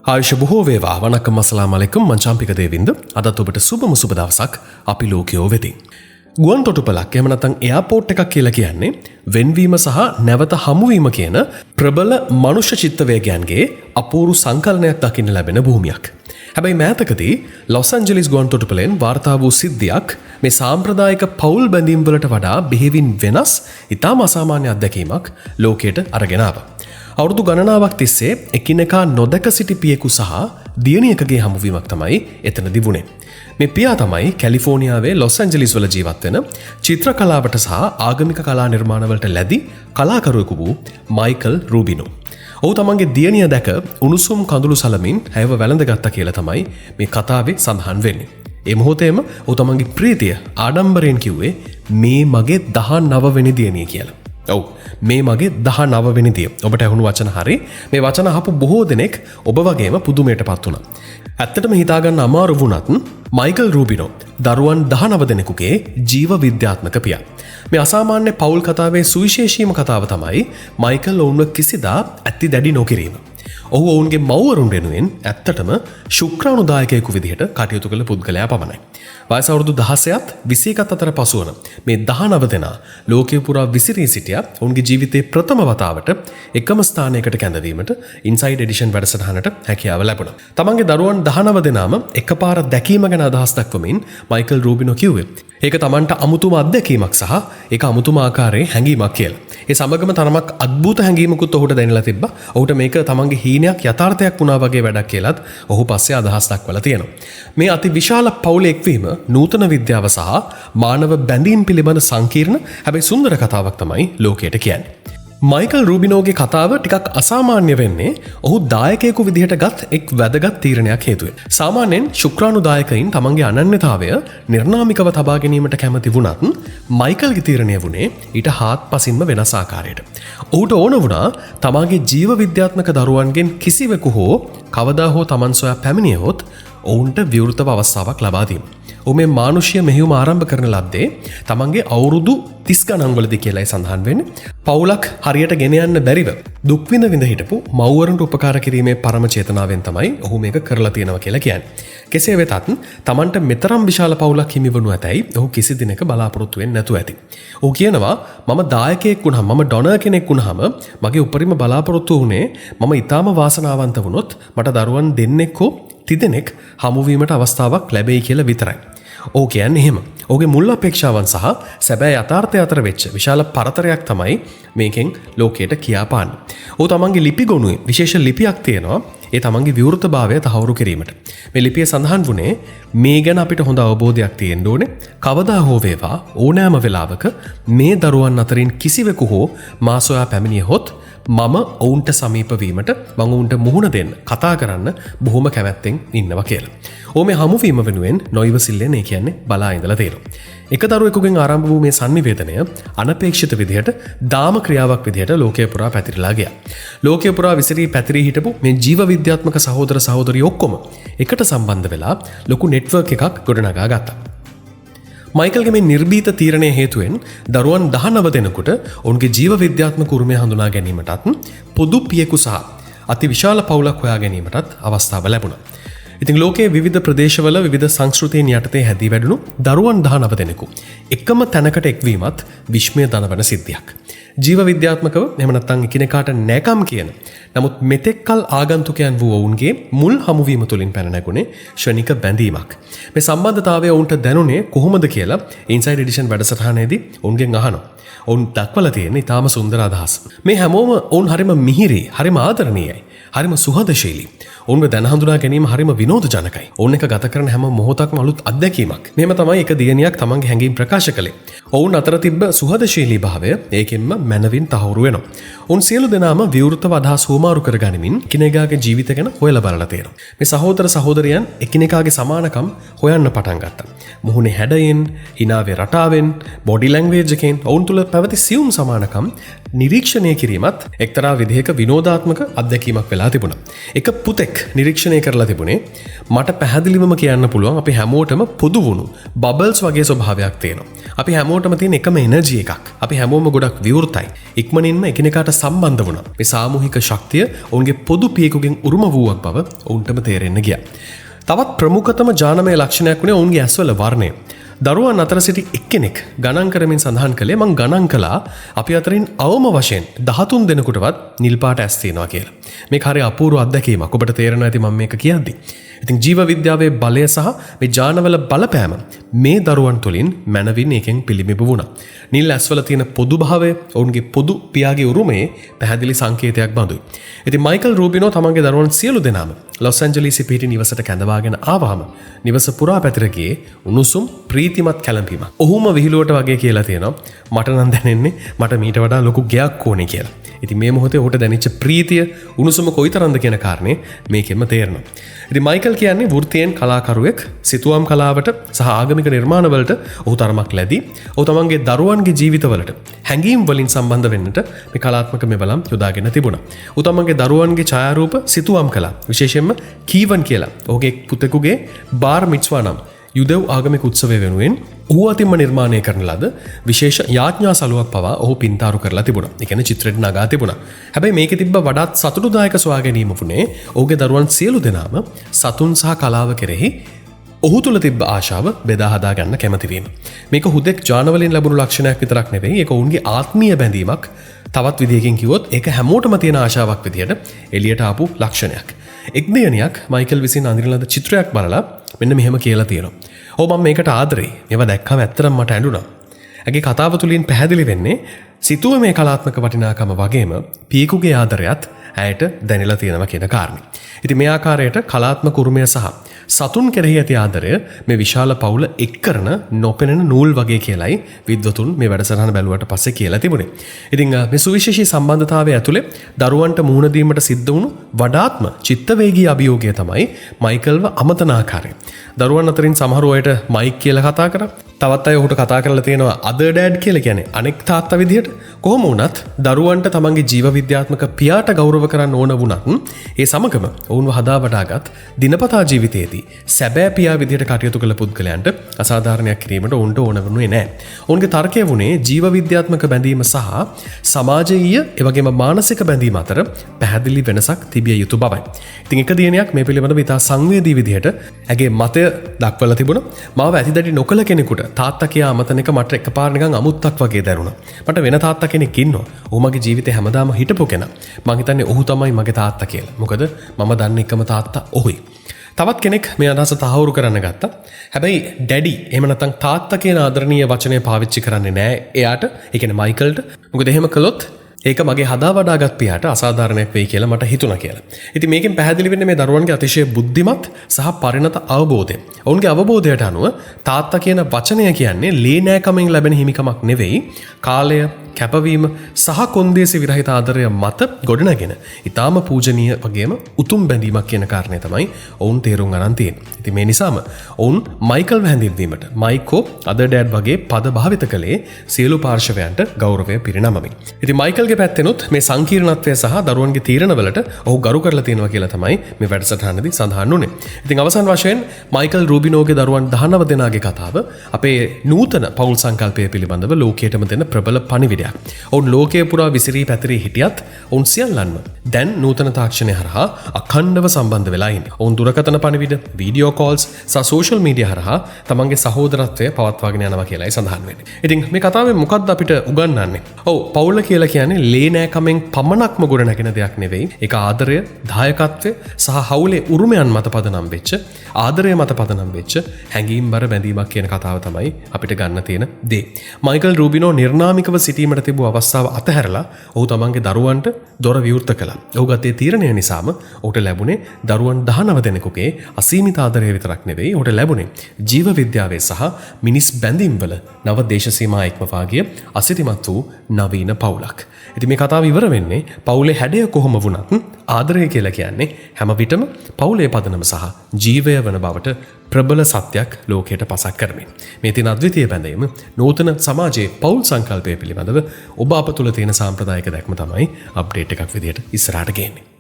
ආයුෂ බොහෝ වේවා. වණක්කම් අස්ලාම් අලයිකුම්. මං චාම්පික දේවින්ද. අදත් ඔබට සුබම සුබ දවසක් අපි ලෝකයෝ වෙතින්. ගුවන් තොටුපළක් එහෙම නැත්නම් එයාපෝට් එකක් කියලා කියන්නේ වෙන්වීම සහ නැවත හමුවීම කියන ප්‍රබල මනුෂ්‍ය චිත්ත වේගයන්ගේ අපූර්ව සංකලනයක් දකින්න ලැබෙන භූමියක්. හැබැයි මෑතකදී ලොස් ඇන්ජලිස් ගුවන් තොටුපළෙන් වාර්තා වූ සිද්ධියක් මේ සාම්ප්‍රදායික පවුල් බැඳීම් වලට වඩා බෙහෙවින් වෙනස් ඉතාම අසාමාන්‍ය අත්දැකීමක් ලෝකයට අරගෙන ආවා. අවුරුදු ගණනාවක් තිස්සේ එකිනෙකා නොදැක සිටි පියෙකු සහ දියණියකගේ හමුවීමක් තමයි එතනදි වුණේ. මේ පියා තමයි කැලිෆෝනියාවේ ලොස් ඇන්ජලිස් වල ජීවත් වෙන චිත්‍ර කලාවට සහ ආගමික කලා නිර්මාණවලට ලැබි කලාකරුවෙකු වූ මයිකල් රූබිනෝ. ඔහු තමන්ගේ දියණිය දැක උණුසුම් කඳුළු සලමින් ඇයව වැළඳගත්තා කියලා තමයි මේ කතාවේ සඳහන් වෙන්නේ. ඒ මොහොතේම ඔහු තමන්ගේ ප්‍රීතිය ආඩම්බරයෙන් කිව්වේ මේ මගේ 19 වෙනි දියණිය කියලා. ඔව් මේ මගේ 19 වෙනි දිය. ඔබට ඇහුණු වචන හරි. මේ වචන අහපු බොහෝ දෙනෙක් ඔබ වගේම පුදුමයටපත් වුණා. ඇත්තටම හිතාගන්න අමාරු වුණත් මයිකල් රූබිනෝ දරුවන් 19 දෙනෙකුගේ ජීව විද්‍යාත්මක පියා. මේ අසාමාන්‍ය පවුල් කතාවේ සුවිශේෂීම කතාව තමයි මයිකල් ඔවුන්ව කිසිදා ඇති දැඩි නොකිරීම. ඔහු ඔවුන්ගේ මව්වරුන් වෙනුවෙන් ඇත්තටම ශුක්‍රාණුදායකයෙකු විදිහට කටයුතු කළ පුද්ගලයා පමණයි. වයස අවුරුදු 16ත් 21ත් අතර පසුවන මේ 19 දෙනා ලෝකයේ පුරා විසිරී සිටියා ඔවුන්ගේ ජීවිතයේ ප්‍රථම වතාවට එකම ස්ථානයකට කැඳවීමට ඉන්සයිඩ් එඩිෂන් වැඩසටහනට හැකියාව ලැබුණා. තමන්ගේ දරුවන් 19 දෙනාම එකපාර දැකීම ගැන අදහස් දක්වමින් මයිකල් රූබිනෝ කිව්වේ ඒක තමන්ට අමුතුම අත්දැකීමක් සහ ඒක අමුතුම ආකාරයේ හැඟීමක් කියලා. ඒ සමගම තරමක් අద్භූත හැඟීමකුත් ඔහුට දැනෙලා තිබ්බා. ඔහුට මේක තමන්ගේ හීනයක් යථාර්ථයක් වුණා වගේ වැඩක් කියලාත් ඔහු පස්සේ අදහස් දක්වලා තියෙනවා. මේ අති විශාල පවුලේ එක්වීම නූතන විද්‍යාව සහ මානව බැඳීම් පිළිබඳ සංකීර්ණ හැබැයි සුන්දර කතාවක් තමයි ලෝකයට කියන්නේ. මයිකල් රූබිනෝගේ කතාව ටිකක් අසාමාන්‍ය වෙන්නේ ඔහු දායකයෙකු විදිහට ගත් එක් වැදගත් තීරණයක් හේතුවෙන්. සාමාන්‍යයෙන් ශුක්‍රාණු දායකයින් තමන්ගේ අනන්‍යතාවය නිර්නාමිකව තබා ගැනීමට කැමති වුණත් මයිකල්ගේ තීරණය වුණේ ඊට හාත්පසින්ම වෙනස් ආකාරයට. ඔහුට ඕන වුණා තමාගේ ජීව විද්‍යාත්මක දරුවන්ගෙන් කිසිවෙකු හෝ කවදා හෝ තමන් සොයා පැමිණියහොත් ඔවුන්ට විවෘතව අවස්ථාවක් ලබා දීම. ඔහු මේ මානුෂීය මෙහෙයුම ආරම්භ කරන ලද්දේ තමන්ගේ අවුරුදු 30 ගණන්වලදී කියලායි සඳහන් වෙන්නේ. පවුලක් හරියට ගෙන යන්න බැරිව දුක් විඳ හිටපු මව්වරුන්ට උපකාර කිරීමේ පරම චේතනාවෙන් තමයි ඔහු මේක කරලා තියෙනවා කියලා කියන්නේ. කෙසේ වෙතත් තමන්ට මෙතරම් විශාල පවුලක් හිමි වනු ඇතැයි ඔහු කිසි දිනක බලාපොරොත්තු වෙන්නේ නැතුව ඇති. ඔහු කියනවා මම දායකයෙක් වුණාම මම ඩොනර් කෙනෙක් වුණාම මගේ උපරිම බලාපොරොත්තු වුණේ මම ඊටාම වාසනාවන්ත වුණොත් මට දරුවන් දෙන්නෙක් හෝ තිදෙනෙක් හමුවීමට අවස්ථාවක් ලැබෙයි කියලා විතරයි. ඕක කියන්නේ එහෙම. ඔහුගේ මුල් අපේක්ෂාවන් සහ සැබෑ යථාර්ථය අතර වෙච්ච විශාල පරතරයක් තමයි මේකෙන් ලෝකයට කියාපාන්නේ. ඔහු තමන්ගේ ලිපි ගොනුවේ විශේෂ ලිපියක් තියෙනවා. ඒ තමන්ගේ විවෘතභාවය තහවුරු කිරීමට. මේ ලිපිය සඳහන් වුණේ මේ ගැන අපිට හොඳ අවබෝධයක් තියෙන්න ඕනේ. කවදා හෝ වේවා ඕනෑම වෙලාවක මේ දරුවන් අතරින් කිසිවෙකු හෝ මා සොයා පැමිණියහොත් මම ඔවුන්ට සමීප වීමට මම ඔවුන්ට මුහුණ දෙන්න කතා කරන්න බොහොම කැමැත්තෙන් ඉන්නවා කියලා. ඔහු මේ හමුවීම වෙනුවෙන් නොයිවසිල්ලෙන් ඒ කියන්නේ බලා ඉඳලා තියෙනවා. එක දරුවෙකුගෙන් ආරම්භ වූ මේ sannivedanaya අනපේක්ෂිත විදිහට දාම ක්‍රියාවක් විදිහට ලෝකයේ පුරා පැතිරලා ගියා. ලෝකයේ පුරා විසිරී පැතිරී හිටපු මේ ජීව විද්‍යාත්මක සහෝදර සහෝදරියෝ ඔක්කොම එකට සම්බන්ධ වෙලා ලොකු නෙට්වර්ක් එකක් ගොඩනගා ගත්තා. මයිකල්ගේ මේ නිර්භීත තීරණය හේතුවෙන් දරුවන් 19 දෙනෙකුට ඔවුන්ගේ ජීව විද්‍යාත්මක උරුමය හඳුනා ගැනීමටත් පොදු පියෙකු සහ අති විශාල පවුලක් හොයා ගැනීමටත් අවස්ථාව ලැබුණා. ඉතින් ලෝකයේ විවිධ ප්‍රදේශවල විවිධ සංස්කෘතීන් යටතේ හැදී වැඩුණු දරුවන් 19 දෙනෙකු එකම තැනකට එක්වීමත් විශ්මය දනවන සිද්ධියක්. ජීව විද්‍යාත්මකව එහෙම නැත්නම් එකිනෙකාට නැකම් කියන නමුත් මෙතෙක්කල් ආගන්තුකයන් වූ ඔවුන්ගේ මුල් හමුවීම තුලින් පැන නැගුණේ ෂණික බැඳීමක්. මේ සම්බන්ධතාවය ඔවුන්ට දැනුනේ කොහොමද කියලා ඉන්සයිඩ් එඩිෂන් වැඩසටහනේදී ඔවුන්ගෙන් අහනවා. ඔවුන් දක්වලා තියෙන ඉතාම සුන්දර අදහස්. මේ හැමෝම ඔවුන් හරිම මිහිරි, හරිම ආදරණීයයි, හරිම සුහදශීලී. ඔවුන්ව දැන හඳුනා ගැනීම හරිම විනෝදජනකයි. ඔවුන් එක ගත කරන හැම මොහොතක්ම අලුත් අත්දැකීමක්. මෙහෙම තමයි එක දියණියක් තමන්ගේ හැඟීම් ප්‍රකාශ කළේ. ඔවුන් අතර තිබ්බ සුහදශීලී භාවය ඒකෙන්ම මනවින් තහවුරු වෙනවා. ඔවුන් සියලු දෙනාම විවෘතව අදහස් හුවමාරු කරගනිමින් එකිනෙකාගේ ජීවිත ගැන හොයලා බලලා තියෙනවා. මේ සහෝදර සහෝදරියන් එකිනෙකාගේ සමානකම් හොයන්න පටන් ගත්තා. මුහුණේ හැඩයෙන්, හිනාවේ රටාවෙන්, බොඩි ලැන්ග්වේජ් එකෙන් ඔවුන් තුල පැවති සියුම් සමානකම් නිරීක්ෂණය කිරීමත් එක්තරා විදිහක විනෝදාත්මක අත්දැකීමක් වෙලා වෙලා තිබුණා. එක පුතෙක් නිරීක්ෂණය කරලා තිබුණේ මට පැහැදිලිවම කියන්න පුළුවන් අපි හැමෝටම පොදු වුණු බබල්ස් වගේ ස්වභාවයක් තියෙනවා. අපි හැමෝටම තියෙන එකම එනර්ජි එකක්. අපි හැමෝම ගොඩක් විවෘතයි. ඉක්මනින්ම එකිනෙකාට සම්බන්ධ වුණා. මේ සාමූහික ශක්තිය ඔවුන්ගේ පොදු පියෙකුගෙන් උරුම වූවක් බව ඔවුන්ටම තේරෙන්න ගියා. තවත් ප්‍රමුඛතම ජානමය ලක්ෂණයක් වුණේ ඔවුන්ගේ ඇස්වල වර්ණය. දරුවන් අතර සිටි එක්කෙනෙක් ගණන් කරමින් සඳහන් කළේ මං ගණන් කළා අපි අතරින් අවම වශයෙන් 13 දෙනෙකුටවත් නිල් පාට ඇස් තියෙනවා කියලා. මේක හරිය අපූර්ව අත්දැකීමක්. ඔබට තේරෙනවා ඇති මම මේක කියද්දි. ඉතින් ජීව විද්‍යාවේ බලය සහ මේ ජානවල බලපෑම මේ දරුවන් තුළින් මනවින් එකෙන් පිළිබිඹු වුණා. නිල් ඇස්වල තියෙන පොදු භාවය ඔවුන්ගේ පොදු පියාගේ උරුමයේ පැහැදිලි සංකේතයක් බඳුයි. ඉතින් මයිකල් රූබිනෝ තමන්ගේ දරුවන් සියලු දෙනාම ලොස් ඇන්ජලිසි පිහිටි නිවසට කැඳවාගෙන ආවහම නිවස පුරා පැතිර ගියේ උණුසුම් ප්‍රීතිමත් කැළඹීමක්. ඔහුම විහිළුවට වගේ කියලා තියෙනවා මට නම් දැනෙන්නේ මට මීට වඩා ලොකු ගයක් ඕනේ කියලා. ඉතින් මේ මොහොතේ ඔහුට දැනෙච්ච ප්‍රීතිය උණුසුම කොයිතරම්ද කියන කාරණේ මේකෙන්ම තේරෙනවා. ඉතින් මයිකල් කියන්නේ වෘත්තියෙන් කලාකරුවෙක්, සිතුවම් කලාවට සහ ආගමික නිර්මාණවලට ඔහු තරමක් ලැබී ඔහු තමන්ගේ දරුවන්ගේ ජීවිතවලට හැඟීම් වලින් සම්බන්ධ වෙන්නට මේ කලාත්මක මෙවලම් යොදාගෙන තිබුණා. ඔහු තමන්ගේ දරුවන්ගේ ඡායාරූප සිතුවම් කළා. විශේෂයෙන්ම කීවන් කියලා ඔහුගේ පුතෙකුගේ බාර් මිට්ස්වා නම් යුදෙව් ආගමික උත්සවය වෙනුවෙන් ඔහු අතින්ම නිර්මාණය කරන ලද විශේෂ යාඥා සලුවක් පවා ඔහු පින්තාරු කරලා තිබුණා. ඒ කියන්නේ චිත්‍රෙට නගා තිබුණා. හැබැයි මේකේ තිබ්බ වඩාත් සතුටුදායක සොයා ගැනීම වුණේ ඔහුගේ දරුවන් සියලු දෙනාම සතුන් සහ කලාව කෙරෙහි ඔහු තුළ තිබ්බ ආශාව බෙදා හදා ගන්න කැමති වීම. මේක හුදෙක් ජානවලින් ලැබුණු ලක්ෂණයක් විතරක් නෙවෙයි. ඒක ඔවුන්ගේ ආත්මීය බැඳීමක්. තවත් විදිහකින් කිව්වොත් ඒක හැමෝටම තියෙන ආශාවක් විදිහට එළියට ආපු ලක්ෂණයක්. එක් දිනයක් මයිකල් විසින් අඳින ලද චිත්‍රයක් බලලා මෙන්න මෙහෙම කියලා තියෙනවා. ඔව් මම මේකට ආදරේ. මේවා දැක්කම ඇත්තටම මට ඇඬුණා. ඇගේ කතාව තුලින් පැහැදිලි වෙන්නේ සිතුව මේ කලාත්මක වටිනාකම වගේම පියෙකුගේ ආදරයත් ඇයට දැනෙලා තියෙනවා කියන කාරණේ. ඉතින් මේ ආකාරයට කලාත්මක උරුමය සහ සතුන් කෙරෙහි ඇති ආදරය මේ විශාල පවුල එක් කරන නොපෙනෙන නූල් වගේ කියලායි විද්වතුන් මේ වැඩසටහන බැලුවට පස්සේ කියලා තිබුණේ. ඉතින් මේ සුවිශේෂී සම්බන්ධතාවය ඇතුලේ දරුවන්ට මුහුණ දීමට සිද්ධ වුණු වඩාත්ම චිත්තවේගී අභියෝගය තමයි මයිකල්ව අමතන ආකාරය. දරුවන් අතරින් සමහර අයට මයික් කියලා කතා කරා. තවත් අය ඔහුට කතා කරලා තියෙනවා අදර් ඩෑඩ් කියලා කියන්නේ අනෙක් තාත්තා විදිහට. කොහොම වුණත් දරුවන්ට තමන්ගේ ජීව විද්‍යාත්මක පියාට ගෞරව කරන්න ඕන වුණත් ඒ සමගම ඔවුන්ව හදා වඩාගත් දිනපතා ජීවිතයේදී සැබෑ පියා විදිහට කටයුතු කළ පුද්ගලයන්ට අසාධාරණයක් කිරීමට ඔවුන්ට ඕන වුණේ නැහැ. ඔවුන්ගේ තර්කය වුණේ ජීව විද්‍යාත්මක බැඳීම සහ සමාජීය එවැගේම මානසික බැඳීම අතර පැහැදිලි වෙනසක් තිබිය යුතු බවයි. ඉතින් එක දිනයක් මේ පිළිබඳව ඉතා සංවේදී විදිහට ඇගේ මතය දක්වලා තිබුණා. මාව ඇතිදැඩි නොකළ කෙනෙකුට තාත්තා කියා අමතන එක මට එකපාර නිකන් අමුත්තක් වගේ දැනුණා. මට වෙන තාත්තා කෙනෙක් ඉන්නවා. ඔහු මගේ ජීවිතේ හැමදාම හිටපු කෙනා. මං හිතන්නේ ඔහු තමයි මගේ තාත්තා කියලා. මොකද මම දන්න එකම තාත්තා ඔහුයි. තවත් කෙනෙක් මේ අදහස තහවුරු කරන්න ගත්තා. හැබැයි ඩැඩි එහෙම නැත්නම් තාත්තා කියන ආදරණීය වචනය පාවිච්චි කරන්නේ නැහැ එයාට. ඒ කියන්නේ මයිකල්ට. මොකද එහෙම කළොත් ඒක මගේ හදා වඩාගත් පියාට අසාධාරණයක් වෙයි කියලා මට හිතුණා කියලා. ඉතින් මේකෙන් පැහැදිලි වෙන්නේ මේ දරුවන්ගේ අතිශය බුද්ධිමත් සහ පරිණත අවබෝධය. ඔවුන්ගේ අවබෝධයට අනුව තාත්තා කියන වචනය කියන්නේ ලේ නෑකමින් ලැබෙන හිමිකමක් නෙවෙයි. කාලය, කැපවීම සහ කොන්දේසි විරහිත ආදරය මත ගොඩනගෙන ඊටාම පූජනීය වගේම උතුම් බැඳීමක් කියන කාරණේ තමයි ඔවුන් තේරුම් ගන්න තියෙන්නේ. ඉතින් මේ නිසාම ඔවුන් මයිකල්ව හැඳින්වීමට මයිකෝ අදර් ඩෑඩ් වගේ පද භාවිත කළේ සියලු පාර්ශවයන්ට ගෞරවය පිරිනමමින්. ඉතින් මයිකල්ගේ පැත්තෙනුත් මේ සංකීර්ණත්වය සහ දරුවන්ගේ තීරණවලට ඔහු ගරු කරලා තියෙනවා කියලා තමයි මේ වැඩසටහනදී සඳහන් වුණේ. ඉතින් අවසන් වශයෙන් මයිකල් රූබිනෝගේ දරුවන් 19 දෙනාගේ කතාව අපේ නූතන පෞල් සංකල්පය පිළිබඳව ලෝකයටම දෙන ප්‍රබල පණිවිඩයක්. ඔවුන් ලෝකයේ පුරා විසිරී පැතිරී හිටියත් ඔවුන් සියල්ලන්ම දැන් නූතන තාක්ෂණය හරහා අඛණ්ඩව සම්බන්ධ වෙලා ඉන්නේ. ඔවුන් දුරකථන පණිවිඩ, වීඩියෝ කෝල්ස් සහ සෝෂල් මීඩියා හරහා තමන්ගේ සහෝදරත්වය පවත්වාගෙන යනවා කියලායි සඳහන් වෙන්නේ. ඉතින් මේ කතාවෙන් මොකක්ද අපිට උගන්වන්නේ? ඔව් පෞල කියලා කියන්නේ ලේ නෑකමෙන් පමණක්ම ගොඩ නැගෙන දෙයක් නෙවෙයි. ඒක ආදරය, දායකත්වය සහ හවුලේ උරුමයන් මත පදනම් වෙච්ච, ආදරය මත පදනම් වෙච්ච හැඟීම්බර බැඳීමක් කියන කතාව තමයි අපිට ගන්න තියෙන දේ. මයිකල් රූබිනෝ නිර්නාමිකව සිටීමට තිබූ අවස්ථාව අතහැරලා ඔහු තමන්ගේ දරුවන්ට දොර විවෘත කළා. ඔහු ගත්තේ තීරණය නිසාම ඔහුට ලැබුණේ දරුවන් 19 දෙනෙකුගේ අසීමිත ආදරය විතරක් නෙවෙයි. ඔහුට ලැබුණේ ජීව විද්‍යාවේ සහ මිනිස් බැඳීම්වල නව දේශ සීමා ඉක්මවා ගිය අසිරිමත් වූ නවීන පවුලක්. ඉතින් මේ කතාව ඉවර වෙන්නේ පවුලේ හැඩය කොහොම වුණත් ආදරය කියලා කියන්නේ හැම විටම පවුලේ පදනම සහ ජීවය වන බවට ප්‍රබල සත්‍යයක් ලෝකයට පසක් කරමින්. මේ තියෙන අද්විතීය බැඳීම නූතන සමාජයේ පෞල් සංකල්පය පිළිබඳව ඔබ අප තුළ තියෙන සාම්ප්‍රදායික දැක්ම තමයි අප්ඩේට් එකක් විදියට ඉස්සරහට ගේන්නේ.